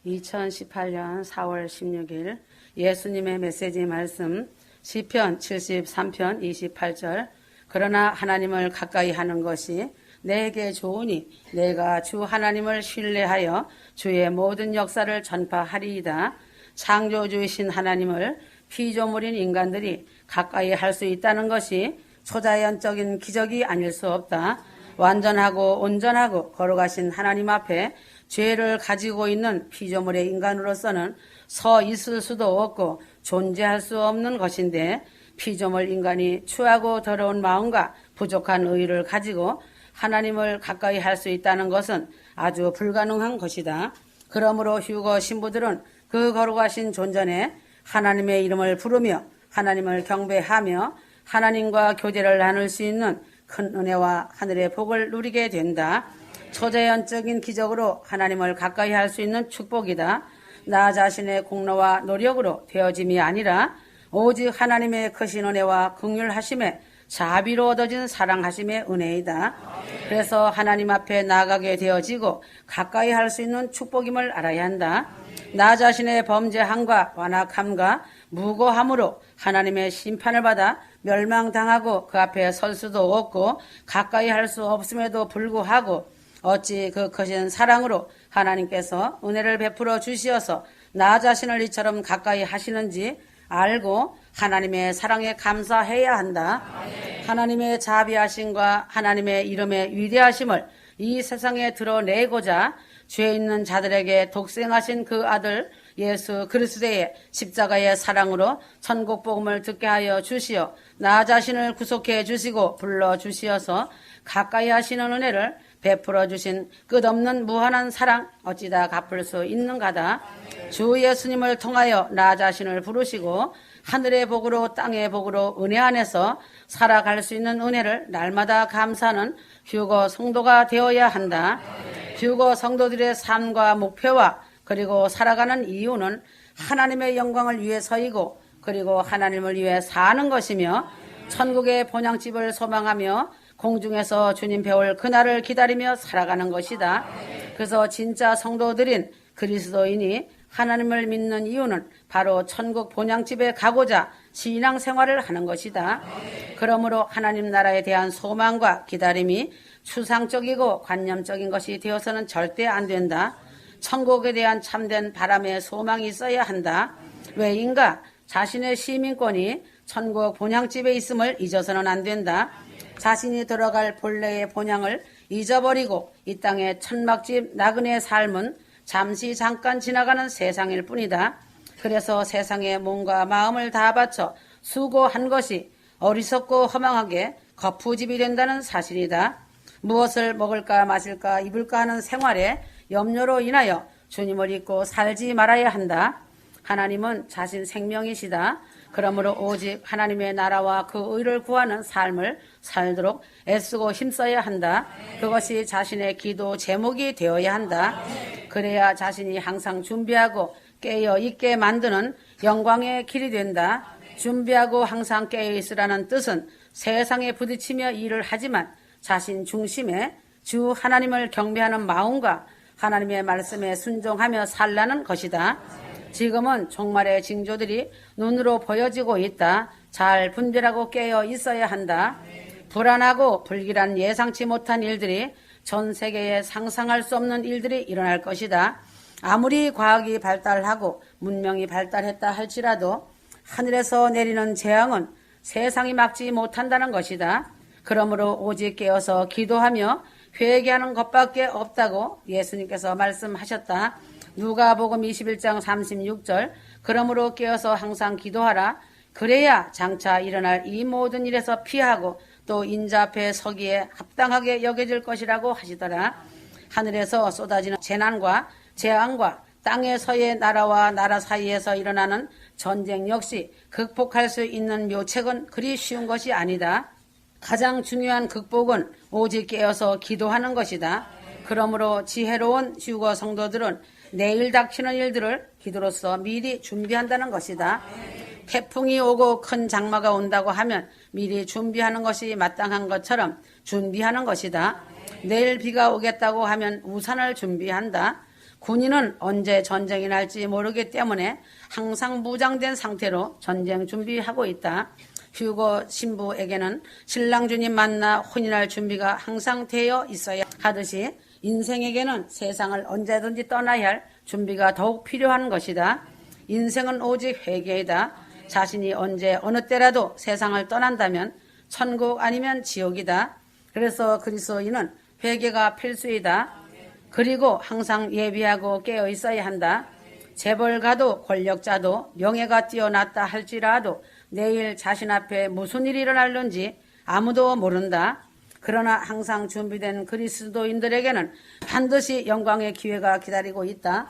2018년 4월 16일 예수님의 메시지 말씀 시편 73편 28절 그러나 하나님을 가까이 하는 것이 내게 좋으니 내가 주 하나님을 신뢰하여 주의 모든 역사를 전파하리이다. 창조주이신 하나님을 피조물인 인간들이 가까이 할 수 있다는 것이 초자연적인 기적이 아닐 수 없다. 완전하고 온전하고 거룩하신 하나님 앞에 죄를 가지고 있는 피조물의 인간으로서는 서 있을 수도 없고 존재할 수 없는 것인데 피조물 인간이 추하고 더러운 마음과 부족한 의를 가지고 하나님을 가까이 할 수 있다는 것은 아주 불가능한 것이다. 그러므로 휴거 신부들은 그 거룩하신 존전에 하나님의 이름을 부르며 하나님을 경배하며 하나님과 교제를 나눌 수 있는 큰 은혜와 하늘의 복을 누리게 된다. 초자연적인 기적으로 하나님을 가까이 할 수 있는 축복이다. 나 자신의 공로와 노력으로 되어짐이 아니라 오직 하나님의 크신 은혜와 긍휼하심에 자비로 얻어진 사랑하심의 은혜이다. 그래서 하나님 앞에 나아가게 되어지고 가까이 할 수 있는 축복임을 알아야 한다. 나 자신의 범죄함과 완악함과 무고함으로 하나님의 심판을 받아 멸망당하고 그 앞에 설 수도 없고 가까이 할 수 없음에도 불구하고 어찌 그 크신 사랑으로 하나님께서 은혜를 베풀어 주시어서 나 자신을 이처럼 가까이 하시는지 알고 하나님의 사랑에 감사해야 한다. 하나님의 자비하심과 하나님의 이름의 위대하심을 이 세상에 드러내고자 죄 있는 자들에게 독생하신 그 아들 예수 그리스도의 십자가의 사랑으로 천국 복음을 듣게 하여 주시어 나 자신을 구속해 주시고 불러 주시어서 가까이 하시는 은혜를 베풀어 주신 끝없는 무한한 사랑 어찌다 갚을 수 있는가다. 주 예수님을 통하여 나 자신을 부르시고 하늘의 복으로 땅의 복으로 은혜 안에서 살아갈 수 있는 은혜를 날마다 감사하는 휴거 성도가 되어야 한다. 휴거 성도들의 삶과 목표와 그리고 살아가는 이유는 하나님의 영광을 위해서이고 그리고 하나님을 위해 사는 것이며 천국의 본향집을 소망하며 공중에서 주님 배울 그날을 기다리며 살아가는 것이다. 그래서 진짜 성도들인 그리스도인이 하나님을 믿는 이유는 바로 천국 본향집에 가고자 신앙생활을 하는 것이다. 그러므로 하나님 나라에 대한 소망과 기다림이 추상적이고 관념적인 것이 되어서는 절대 안 된다. 천국에 대한 참된 바람의 소망이 있어야 한다. 왜인가? 자신의 시민권이 천국 본향집에 있음을 잊어서는 안 된다. 자신이 들어갈 본래의 본향을 잊어버리고 이 땅의 천막집 나그네의 삶은 잠시 잠깐 지나가는 세상일 뿐이다. 그래서 세상에 몸과 마음을 다 바쳐 수고한 것이 어리석고 허망하게 거푸집이 된다는 사실이다. 무엇을 먹을까 마실까 입을까 하는 생활에 염려로 인하여 주님을 잊고 살지 말아야 한다. 하나님은 자신 생명이시다. 그러므로 오직 하나님의 나라와 그 의를 구하는 삶을 살도록 애쓰고 힘써야 한다. 그것이 자신의 기도 제목이 되어야 한다. 그래야 자신이 항상 준비하고 깨어 있게 만드는 영광의 길이 된다. 준비하고 항상 깨어 있으라는 뜻은 세상에 부딪히며 일을 하지만 자신 중심에 주 하나님을 경배하는 마음과 하나님의 말씀에 순종하며 살라는 것이다. 지금은 종말의 징조들이 눈으로 보여지고 있다. 잘 분별하고 깨어 있어야 한다. 불안하고 불길한 예상치 못한 일들이 전 세계에 상상할 수 없는 일들이 일어날 것이다. 아무리 과학이 발달하고 문명이 발달했다 할지라도 하늘에서 내리는 재앙은 세상이 막지 못한다는 것이다. 그러므로 오직 깨어서 기도하며 회개하는 것밖에 없다고 예수님께서 말씀하셨다. 누가복음 21장 36절 그러므로 깨어서 항상 기도하라. 그래야 장차 일어날 이 모든 일에서 피하고 또 인자 앞에 서기에 합당하게 여겨질 것이라고 하시더라. 하늘에서 쏟아지는 재난과 재앙과 땅에서의 나라와 나라 사이에서 일어나는 전쟁 역시 극복할 수 있는 묘책은 그리 쉬운 것이 아니다. 가장 중요한 극복은 오직 깨어서 기도하는 것이다. 그러므로 지혜로운 휴거 성도들은 내일 닥치는 일들을 기도로서 미리 준비한다는 것이다. 태풍이 오고 큰 장마가 온다고 하면 미리 준비하는 것이 마땅한 것처럼 준비하는 것이다. 내일 비가 오겠다고 하면 우산을 준비한다. 군인은 언제 전쟁이 날지 모르기 때문에 항상 무장된 상태로 전쟁 준비하고 있다. 휴거 신부에게는 신랑 주님 만나 혼인할 준비가 항상 되어 있어야 하듯이 인생에게는 세상을 언제든지 떠나야 할 준비가 더욱 필요한 것이다. 인생은 오직 회개이다. 자신이 언제 어느 때라도 세상을 떠난다면 천국 아니면 지옥이다. 그래서 그리스도인은 회개가 필수이다. 그리고 항상 예비하고 깨어 있어야 한다. 재벌가도 권력자도 명예가 뛰어났다 할지라도 내일 자신 앞에 무슨 일이 일어날는지 아무도 모른다. 그러나 항상 준비된 그리스도인들에게는 반드시 영광의 기회가 기다리고 있다.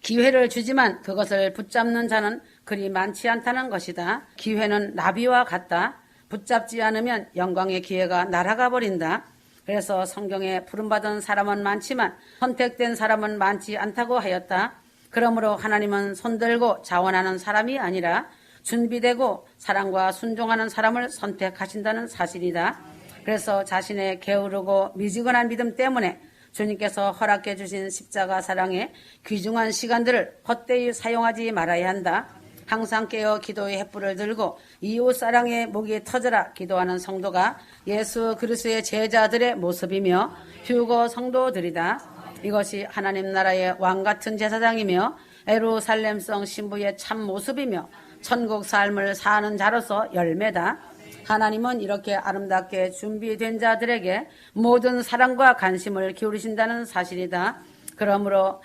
기회를 주지만 그것을 붙잡는 자는 그리 많지 않다는 것이다. 기회는 나비와 같다. 붙잡지 않으면 영광의 기회가 날아가 버린다. 그래서 성경에 부름받은 사람은 많지만 선택된 사람은 많지 않다고 하였다. 그러므로 하나님은 손들고 자원하는 사람이 아니라 준비되고 사랑과 순종하는 사람을 선택하신다는 사실이다. 그래서 자신의 게으르고 미지근한 믿음 때문에 주님께서 허락해 주신 십자가 사랑의 귀중한 시간들을 헛되이 사용하지 말아야 한다. 항상 깨어 기도의 횃불을 들고 이웃 사랑의 목이 터져라 기도하는 성도가 예수 그리스도의 제자들의 모습이며 휴거 성도들이다. 이것이 하나님 나라의 왕같은 제사장이며 예루살렘성 신부의 참 모습이며 천국 삶을 사는 자로서 열매다. 하나님은 이렇게 아름답게 준비된 자들에게 모든 사랑과 관심을 기울이신다는 사실이다. 그러므로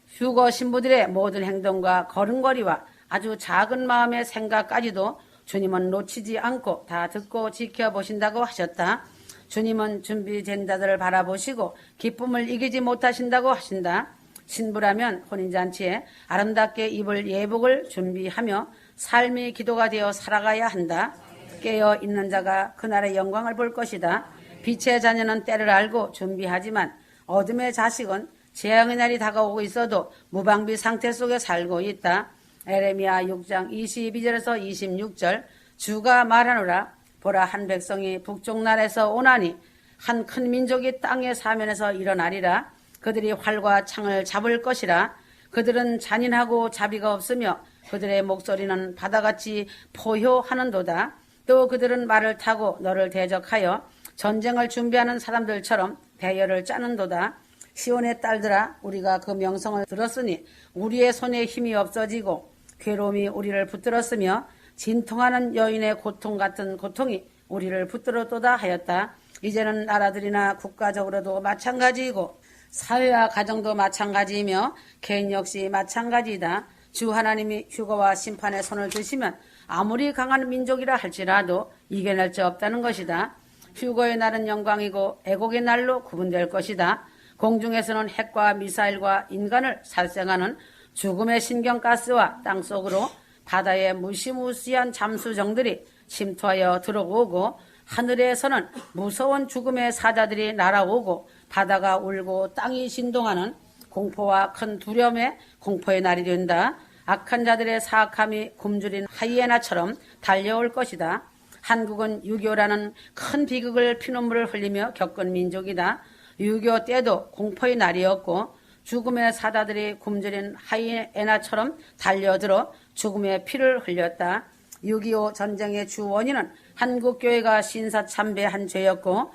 휴거 신부들의 모든 행동과 걸음걸이와 아주 작은 마음의 생각까지도 주님은 놓치지 않고 다 듣고 지켜보신다고 하셨다. 주님은 준비된 자들을 바라보시고 기쁨을 이기지 못하신다고 하신다. 신부라면 혼인잔치에 아름답게 입을 예복을 준비하며 삶이 기도가 되어 살아가야 한다. 깨어 있는 자가 그날의 영광을 볼 것이다. 빛의 자녀는 때를 알고 준비하지만 어둠의 자식은 재앙의 날이 다가오고 있어도 무방비 상태 속에 살고 있다. 에레미야 6장 22절에서 26절 주가 말하노라 보라 한 백성이 북쪽 나라에서 오나니 한 큰 민족이 땅의 사면에서 일어나리라. 그들이 활과 창을 잡을 것이라. 그들은 잔인하고 자비가 없으며 그들의 목소리는 바다같이 포효하는도다. 또 그들은 말을 타고 너를 대적하여 전쟁을 준비하는 사람들처럼 대열을 짜는도다. 시온의 딸들아 우리가 그 명성을 들었으니 우리의 손에 힘이 없어지고 괴로움이 우리를 붙들었으며 진통하는 여인의 고통 같은 고통이 우리를 붙들었도다 하였다. 이제는 나라들이나 국가적으로도 마찬가지이고 사회와 가정도 마찬가지이며 개인 역시 마찬가지이다. 주 하나님이 휴거와 심판의 손을 드시면 아무리 강한 민족이라 할지라도 이겨낼 수 없다는 것이다. 휴거의 날은 영광이고 애곡의 날로 구분될 것이다. 공중에서는 핵과 미사일과 인간을 살생하는 죽음의 신경가스와 땅속으로 바다의 무시무시한 잠수정들이 침투하여 들어오고 하늘에서는 무서운 죽음의 사자들이 날아오고 바다가 울고 땅이 진동하는 공포와 큰 두려움의 공포의 날이 된다. 악한 자들의 사악함이 굶주린 하이에나처럼 달려올 것이다. 한국은 6.25라는 큰 비극을 피눈물을 흘리며 겪은 민족이다. 6.25 때도 공포의 날이었고 죽음의 사자들이 굶주린 하이에나처럼 달려들어 죽음의 피를 흘렸다. 6.25 전쟁의 주 원인은 한국교회가 신사참배한 죄였고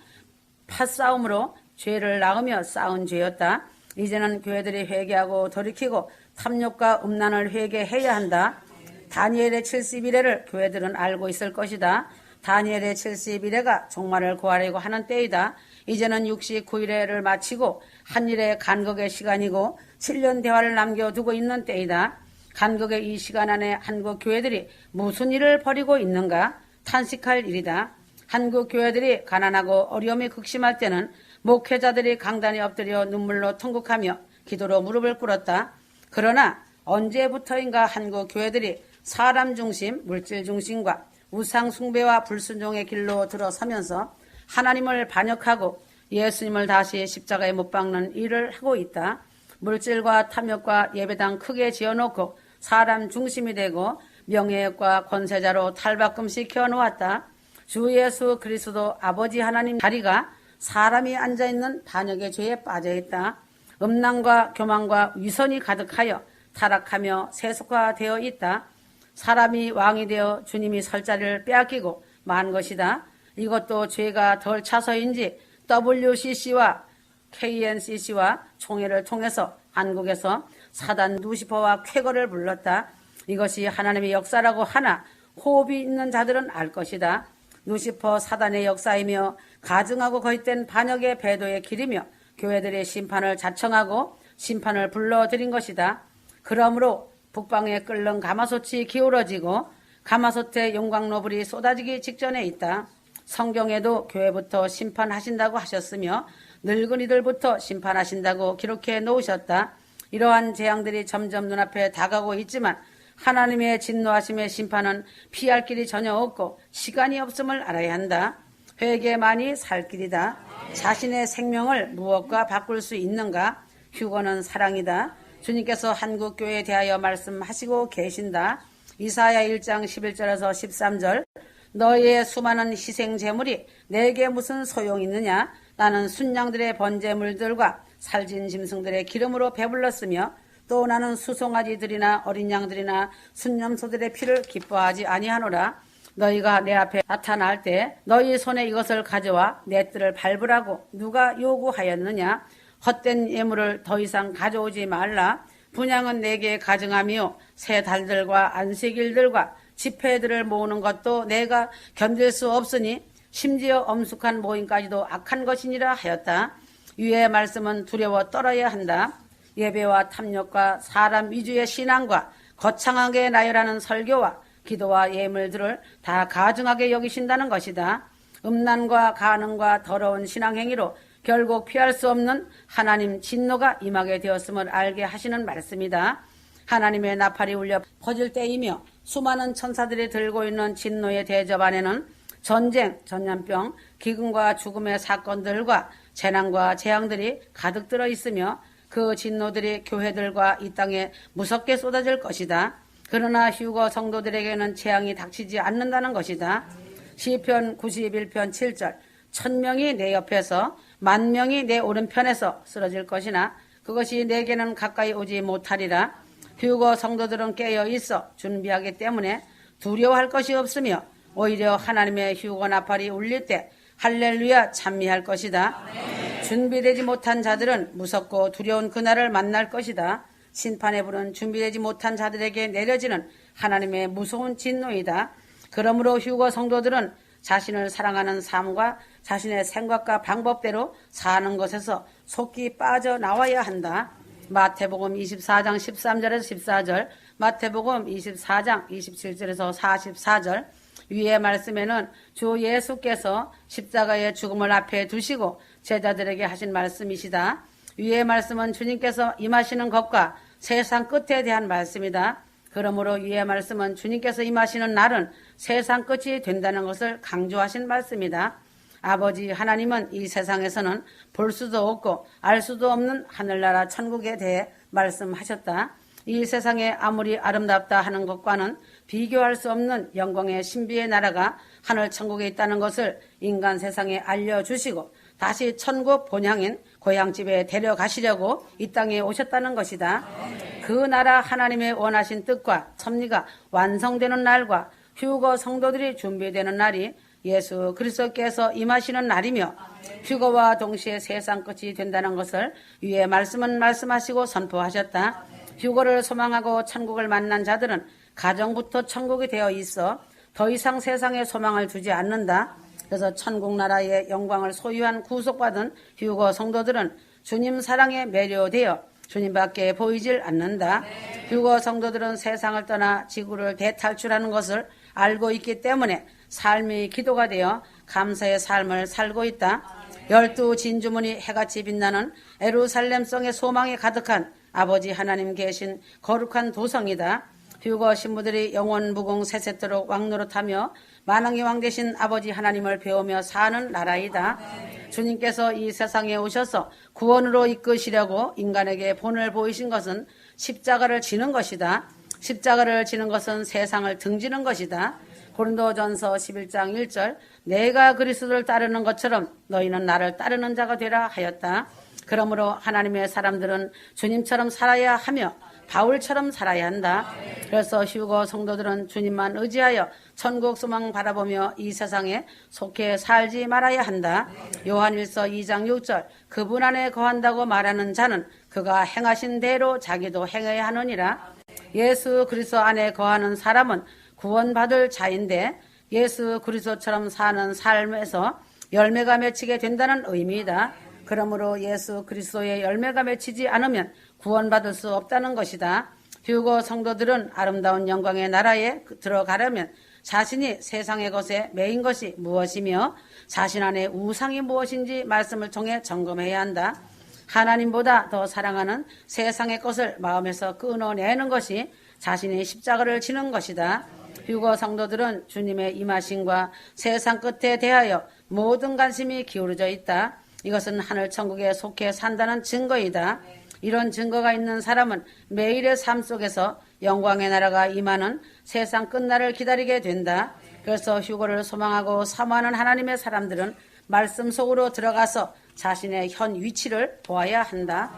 팥싸움으로 죄를 낳으며 쌓은 죄였다. 이제는 교회들이 회개하고 돌이키고 탐욕과 음란을 회개해야 한다. 다니엘의 70일에를 교회들은 알고 있을 것이다. 다니엘의 70일에가 종말을 구하려고 하는 때이다. 이제는 69일에를 마치고 한일의 간극의 시간이고 7년 대화를 남겨두고 있는 때이다. 간극의 이 시간 안에 한국 교회들이 무슨 일을 벌이고 있는가 탄식할 일이다. 한국 교회들이 가난하고 어려움이 극심할 때는 목회자들이 강단에 엎드려 눈물로 통곡하며 기도로 무릎을 꿇었다. 그러나 언제부터인가 한국 교회들이 사람 중심, 물질 중심과 우상 숭배와 불순종의 길로 들어서면서 하나님을 반역하고 예수님을 다시 십자가에 못 박는 일을 하고 있다. 물질과 탐욕과 예배당 크게 지어놓고 사람 중심이 되고 명예과 권세자로 탈바꿈시켜 놓았다. 주 예수 그리스도 아버지 하나님 자리가 사람이 앉아있는 반역의 죄에 빠져있다. 음란과 교만과 위선이 가득하여 타락하며 세속화되어 있다. 사람이 왕이 되어 주님이 설 자리를 빼앗기고 만 것이다. 이것도 죄가 덜 차서인지 WCC와 KNCC와 총회를 통해서 한국에서 사단 루시퍼와 쾌거를 불렀다. 이것이 하나님의 역사라고 하나 호흡이 있는 자들은 알 것이다. 루시퍼 사단의 역사이며 가증하고 거짓된 반역의 배도의 길이며 교회들의 심판을 자청하고 심판을 불러들인 것이다. 그러므로 북방에 끓는 가마솥이 기울어지고 가마솥에 용광로불이 쏟아지기 직전에 있다. 성경에도 교회부터 심판하신다고 하셨으며 늙은이들부터 심판하신다고 기록해 놓으셨다. 이러한 재앙들이 점점 눈앞에 다가오고 있지만 하나님의 진노하심의 심판은 피할 길이 전혀 없고 시간이 없음을 알아야 한다. 회개만이 살 길이다. 자신의 생명을 무엇과 바꿀 수 있는가? 휴거는 사랑이다. 주님께서 한국교회에 대하여 말씀하시고 계신다. 이사야 1장 11절에서 13절 너희의 수많은 희생 제물이 내게 무슨 소용이 있느냐? 나는 순양들의 번제물들과 살진 짐승들의 기름으로 배불렀으며 또 나는 수송아지들이나 어린 양들이나 순념소들의 피를 기뻐하지 아니하노라. 너희가 내 앞에 나타날 때 너희 손에 이것을 가져와 내 뜰을 밟으라고 누가 요구하였느냐? 헛된 예물을 더 이상 가져오지 말라. 분향은 내게 가증하며 새 달들과 안식일들과 집회들을 모으는 것도 내가 견딜 수 없으니 심지어 엄숙한 모임까지도 악한 것이니라 하였다. 위의 말씀은 두려워 떨어야 한다. 예배와 탐욕과 사람 위주의 신앙과 거창하게 나열하는 설교와 기도와 예물들을 다 가증하게 여기신다는 것이다. 음란과 간음과 더러운 신앙행위로 결국 피할 수 없는 하나님 진노가 임하게 되었음을 알게 하시는 말씀이다. 하나님의 나팔이 울려 퍼질 때이며 수많은 천사들이 들고 있는 진노의 대접 안에는 전쟁, 전염병, 기근과 죽음의 사건들과 재난과 재앙들이 가득 들어 있으며 그 진노들이 교회들과 이 땅에 무섭게 쏟아질 것이다. 그러나 휴거 성도들에게는 재앙이 닥치지 않는다는 것이다. 시편 91편 7절 1000명이 내 옆에서 10,000명이 내 오른편에서 쓰러질 것이나 그것이 내게는 가까이 오지 못하리라. 휴거 성도들은 깨어 있어 준비하기 때문에 두려워할 것이 없으며 오히려 하나님의 휴거 나팔이 울릴 때 할렐루야 찬미할 것이다. 준비되지 못한 자들은 무섭고 두려운 그날을 만날 것이다. 심판의 불은 준비되지 못한 자들에게 내려지는 하나님의 무서운 진노이다. 그러므로 휴거 성도들은 자신을 사랑하는 삶과 자신의 생각과 방법대로 사는 것에서 속기 빠져나와야 한다. 마태복음 24장 13절에서 14절, 마태복음 24장 27절에서 44절, 위의 말씀에는 주 예수께서 십자가의 죽음을 앞에 두시고 제자들에게 하신 말씀이시다. 위의 말씀은 주님께서 임하시는 것과 세상 끝에 대한 말씀이다. 그러므로 위의 말씀은 주님께서 임하시는 날은 세상 끝이 된다는 것을 강조하신 말씀이다. 아버지 하나님은 이 세상에서는 볼 수도 없고 알 수도 없는 하늘나라 천국에 대해 말씀하셨다. 이 세상에 아무리 아름답다 하는 것과는 비교할 수 없는 영광의 신비의 나라가 하늘 천국에 있다는 것을 인간 세상에 알려주시고 다시 천국 본향인 고향집에 데려가시려고 이 땅에 오셨다는 것이다. 그 나라 하나님의 원하신 뜻과 섭리가 완성되는 날과 휴거 성도들이 준비되는 날이 예수 그리스도께서 임하시는 날이며 휴거와 동시에 세상 끝이 된다는 것을 위에 말씀은 말씀하시고 선포하셨다. 휴거를 소망하고 천국을 만난 자들은 가정부터 천국이 되어 있어 더 이상 세상에 소망을 두지 않는다. 그래서 천국 나라의 영광을 소유한 구속받은 휴거 성도들은 주님 사랑에 매료되어 주님밖에 보이질 않는다. 휴거 성도들은 세상을 떠나 지구를 대탈출하는 것을 알고 있기 때문에 삶이 기도가 되어 감사의 삶을 살고 있다. 12 진주문이 해같이 빛나는 예루살렘성의 소망이 가득한 아버지 하나님 계신 거룩한 도성이다. 휴거 신부들이 영원 무궁 세세토록 왕노릇하며 만왕의 왕 되신 아버지 하나님을 배우며 사는 나라이다. 주님께서 이 세상에 오셔서 구원으로 이끄시려고 인간에게 본을 보이신 것은 십자가를 지는 것이다. 십자가를 지는 것은 세상을 등지는 것이다. 고린도전서 11장 1절 내가 그리스도를 따르는 것처럼 너희는 나를 따르는 자가 되라 하였다. 그러므로 하나님의 사람들은 주님처럼 살아야 하며 바울처럼 살아야 한다. 그래서 휴거 성도들은 주님만 의지하여 천국 소망 바라보며 이 세상에 속해 살지 말아야 한다. 요한일서 2장 6절 그분 안에 거한다고 말하는 자는 그가 행하신 대로 자기도 행해야 하느니라. 예수 그리스도 안에 거하는 사람은 구원받을 자인데 예수 그리스도처럼 사는 삶에서 열매가 맺히게 된다는 의미이다. 그러므로 예수 그리스도의 열매가 맺히지 않으면 구원받을 수 없다는 것이다. 휴거 성도들은 아름다운 영광의 나라에 들어가려면 자신이 세상의 것에 매인 것이 무엇이며 자신 안에 우상이 무엇인지 말씀을 통해 점검해야 한다. 하나님보다 더 사랑하는 세상의 것을 마음에서 끊어내는 것이 자신의 십자가를 지는 것이다. 휴거 성도들은 주님의 임하심과 세상 끝에 대하여 모든 관심이 기울어져 있다. 이것은 하늘 천국에 속해 산다는 증거이다. 이런 증거가 있는 사람은 매일의 삶 속에서 영광의 나라가 임하는 세상 끝날을 기다리게 된다. 그래서 휴거를 소망하고 사모하는 하나님의 사람들은 말씀 속으로 들어가서 자신의 현 위치를 보아야 한다.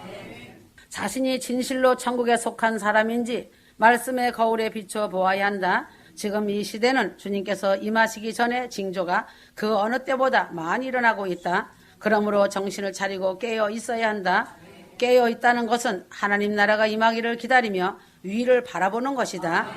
자신이 진실로 천국에 속한 사람인지 말씀의 거울에 비춰 보아야 한다. 지금 이 시대는 주님께서 임하시기 전에 징조가 그 어느 때보다 많이 일어나고 있다. 그러므로 정신을 차리고 깨어 있어야 한다. 깨어 있다는 것은 하나님 나라가 임하기를 기다리며 위를 바라보는 것이다.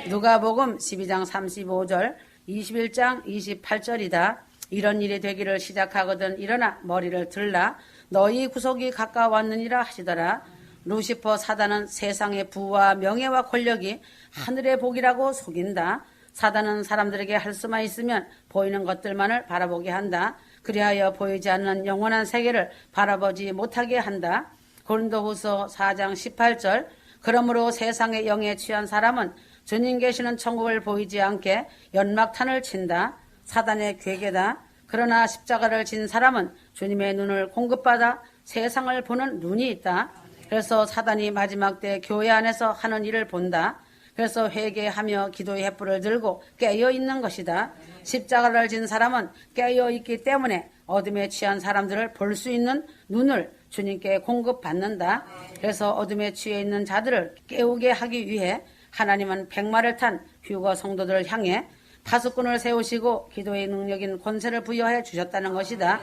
누가복음 12장 35절, 21장 28절이다. 이런 일이 되기를 시작하거든 일어나 머리를 들라 너희 구속이 가까웠느니라 하시더라. 루시퍼 사단은 세상의 부와 명예와 권력이 하늘의 복이라고 속인다. 사단은 사람들에게 할 수만 있으면 보이는 것들만을 바라보게 한다. 그리하여 보이지 않는 영원한 세계를 바라보지 못하게 한다. 고린도후서 4장 18절 그러므로 세상의 영에 취한 사람은 주님 계시는 천국을 보이지 않게 연막탄을 친다. 사단의 괴계다. 그러나 십자가를 진 사람은 주님의 눈을 공급받아 세상을 보는 눈이 있다. 그래서 사단이 마지막 때 교회 안에서 하는 일을 본다. 그래서 회개하며 기도의 횃불을 들고 깨어있는 것이다. 십자가를 진 사람은 깨어있기 때문에 어둠에 취한 사람들을 볼 수 있는 눈을 주님께 공급받는다. 그래서 어둠에 취해 있는 자들을 깨우게 하기 위해 하나님은 백마를 탄 휴거 성도들을 향해 파수꾼을 세우시고 기도의 능력인 권세를 부여해 주셨다는 것이다.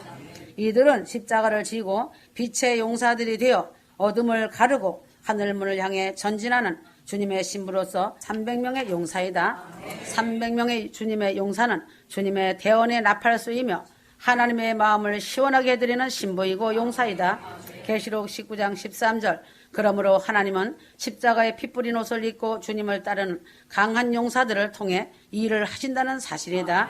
이들은 십자가를 지고 빛의 용사들이 되어 어둠을 가르고 하늘문을 향해 전진하는 주님의 신부로서 300명의 용사이다. 300명의 주님의 용사는 주님의 대언의 나팔수이며 하나님의 마음을 시원하게 해드리는 신부이고 용사이다. 계시록 19장 13절 그러므로 하나님은 십자가에 피 뿌린 옷을 입고 주님을 따르는 강한 용사들을 통해 이 일을 하신다는 사실이다.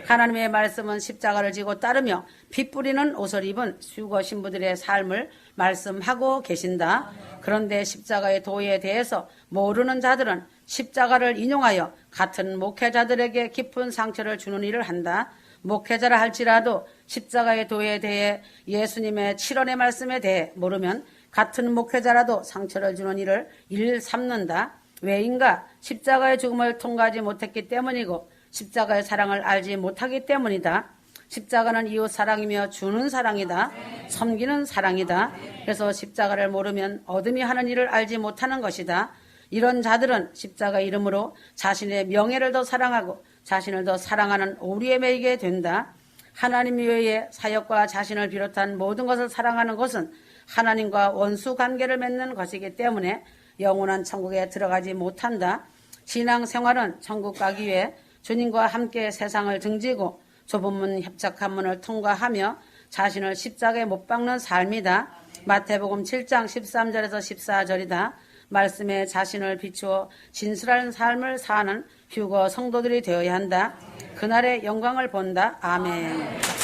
하나님의 말씀은 십자가를 지고 따르며 피 뿌리는 옷을 입은 휴거 신부들의 삶을 말씀하고 계신다. 그런데 십자가의 도에 대해서 모르는 자들은 십자가를 인용하여 같은 목회자들에게 깊은 상처를 주는 일을 한다. 목회자라 할지라도 십자가의 도에 대해 예수님의 7원의 말씀에 대해 모르면 같은 목회자라도 상처를 주는 일을 일삼는다. 왜인가? 십자가의 죽음을 통과하지 못했기 때문이고 십자가의 사랑을 알지 못하기 때문이다. 십자가는 이웃 사랑이며 주는 사랑이다. 섬기는 사랑이다. 그래서 십자가를 모르면 어둠이 하는 일을 알지 못하는 것이다. 이런 자들은 십자가 이름으로 자신의 명예를 더 사랑하고 자신을 더 사랑하는 오리에 매이게 된다. 하나님 외에 사역과 자신을 비롯한 모든 것을 사랑하는 것은 하나님과 원수 관계를 맺는 것이기 때문에 영원한 천국에 들어가지 못한다. 신앙생활은 천국 가기 위해 주님과 함께 세상을 등지고 좁은 문 협착한 문을 통과하며 자신을 십자가에 못 박는 삶이다. 마태복음 7장 13절에서 14절이다. 말씀에 자신을 비추어 진실한 삶을 사는 휴거 성도들이 되어야 한다. 그날의 영광을 본다. 아멘.